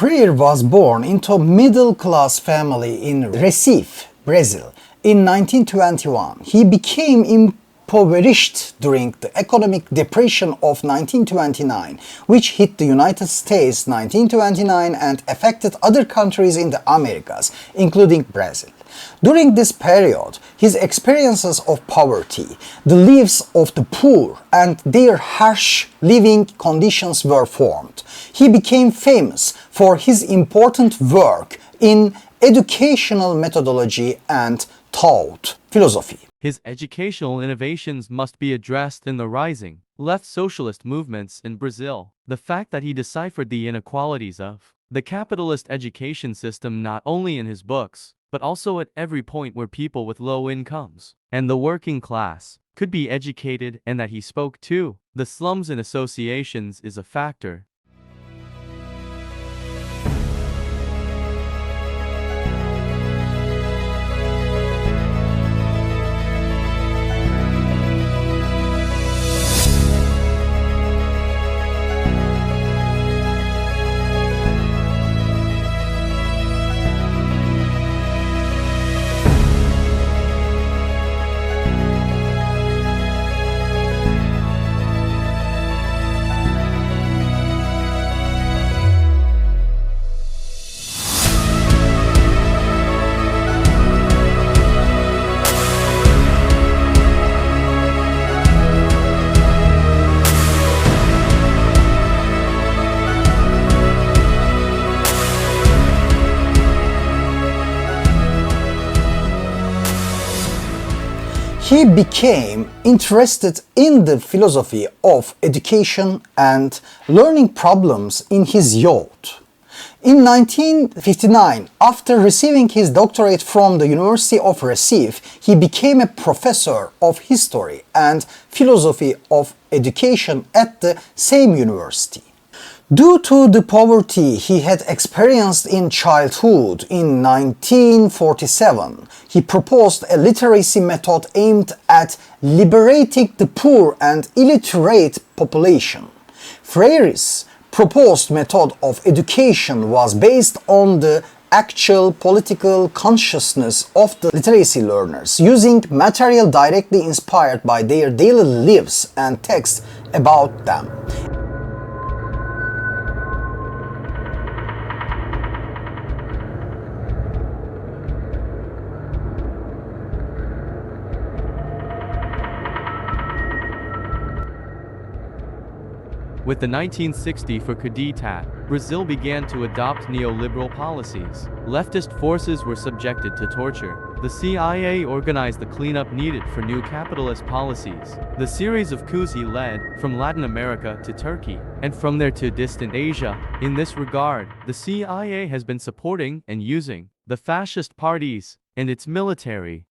Freire was born into a middle-class family in Recife, Brazil, in 1921. He became impoverished during the economic depression of 1929, which hit the United States 1929 and affected other countries in the Americas, including Brazil. During this period, his experiences of poverty, the lives of the poor, and their harsh living conditions were formed. He became famous for his important work in educational methodology and thought philosophy. His educational innovations must be addressed in the rising left socialist movements in Brazil. The fact that he deciphered the inequalities of the capitalist education system not only in his books, but also at every point where people with low incomes and the working class could be educated, and that he spoke to the slums and associations, is a factor. He became interested in the philosophy of education and learning problems in his youth. In 1959, after receiving his doctorate from the University of Recife, he became a professor of history and philosophy of education at the same university. Due to the poverty he had experienced in childhood in 1947, he proposed a literacy method aimed at liberating the poor and illiterate population. Freire's proposed method of education was based on the actual political consciousness of the literacy learners, using material directly inspired by their daily lives and texts about them. With the 1960 for coup d'etat, Brazil began to adopt neoliberal policies. Leftist forces were subjected to torture. The CIA organized the cleanup needed for new capitalist policies. The series of coups he led, from Latin America to Turkey, and from there to distant Asia. In this regard, the CIA has been supporting and using the fascist parties and its military.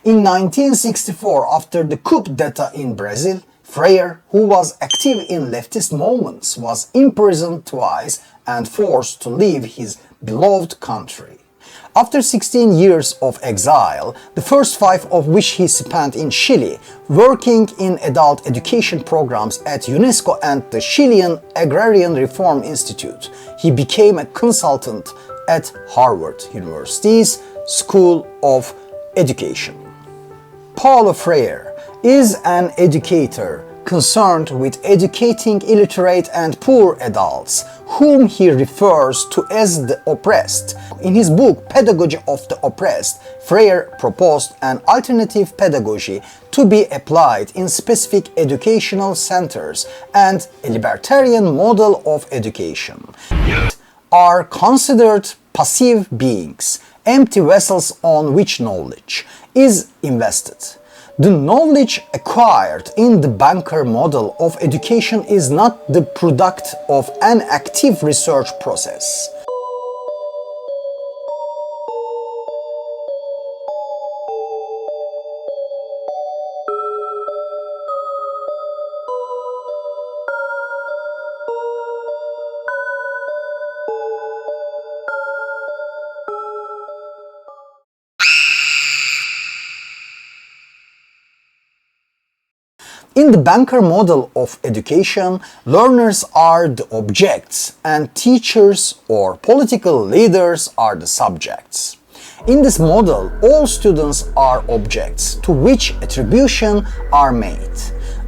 In 1964, after the coup d'etat in Brazil, Freire, who was active in leftist movements, was imprisoned twice and forced to leave his beloved country. After 16 years of exile, the first 5 of which he spent in Chile, working in adult education programs at UNESCO and the Chilean Agrarian Reform Institute, he became a consultant at Harvard University's School of Education. Paulo Freire is an educator, concerned with educating illiterate and poor adults, whom he refers to as the oppressed. In his book Pedagogy of the Oppressed, Freire proposed an alternative pedagogy to be applied in specific educational centers and a libertarian model of education. Are considered passive beings, empty vessels on which knowledge is invested. The knowledge acquired in the banker model of education is not the product of an active research process. In the banker model of education, learners are the objects and teachers or political leaders are the subjects. In this model, all students are objects to which attribution are made.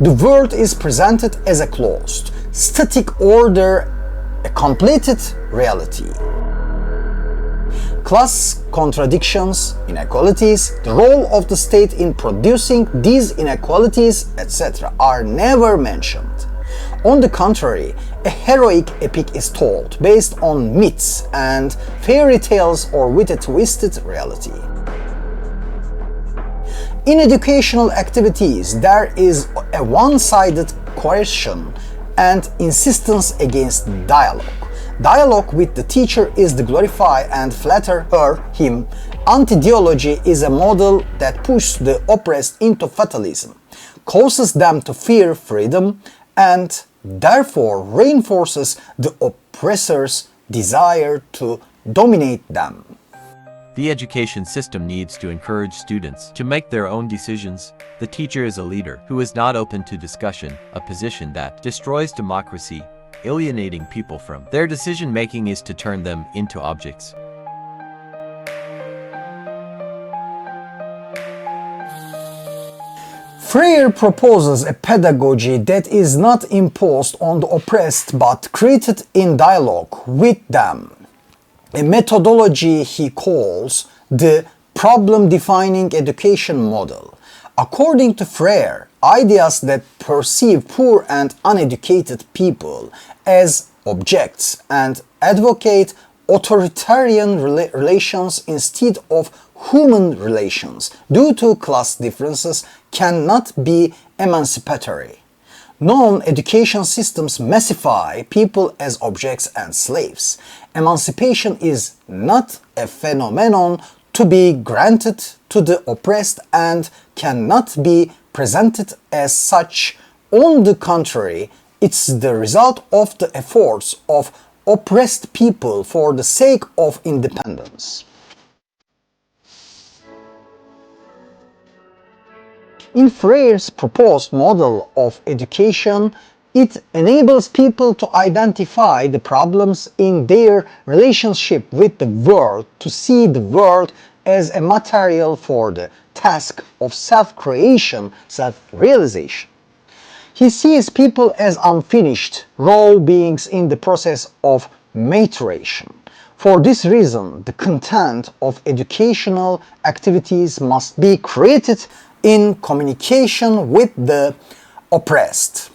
The world is presented as a closed, static order, a completed reality. Class contradictions, inequalities, the role of the state in producing these inequalities, etc. are never mentioned. On the contrary, a heroic epic is told based on myths and fairy tales or with a twisted reality. In educational activities, there is a one-sided coercion and insistence against dialogue. Dialogue with the teacher is to glorify and flatter her, him. Anti-ideology is a model that pushes the oppressed into fatalism, causes them to fear freedom, and therefore reinforces the oppressor's desire to dominate them. The education system needs to encourage students to make their own decisions. The teacher is a leader who is not open to discussion, a position that destroys democracy. Alienating people from their decision-making is to turn them into objects. Freire proposes a pedagogy that is not imposed on the oppressed but created in dialogue with them. A methodology he calls the problem-defining education model. According to Freire, ideas that perceive poor and uneducated people as objects and advocate authoritarian relations instead of human relations due to class differences cannot be emancipatory. Known education systems massify people as objects and slaves. Emancipation is not a phenomenon to be granted to the oppressed and cannot be presented as such. On the contrary, it's the result of the efforts of oppressed people for the sake of independence. In Freire's proposed model of education, it enables people to identify the problems in their relationship with the world, to see the world as a material for the task of self-creation, self-realization. He sees people as unfinished, raw beings in the process of maturation. For this reason, the content of educational activities must be created in communication with the oppressed.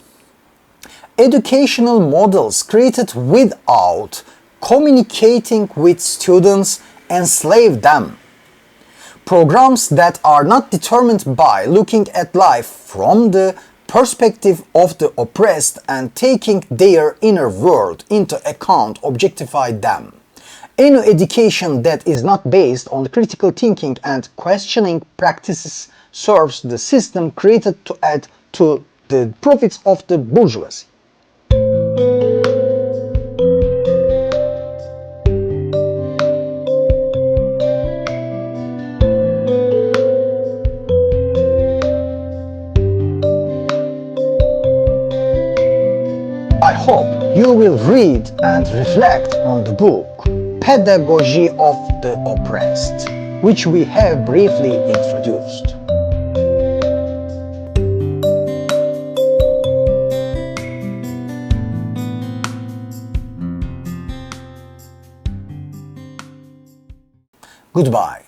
Educational models created without communicating with students enslave them. Programs that are not determined by looking at life from the perspective of the oppressed and taking their inner world into account objectify them. Any education that is not based on critical thinking and questioning practices serves the system created to add to the profits of the bourgeoisie. I hope you will read and reflect on the book Pedagogy of the Oppressed, which we have briefly introduced. Goodbye.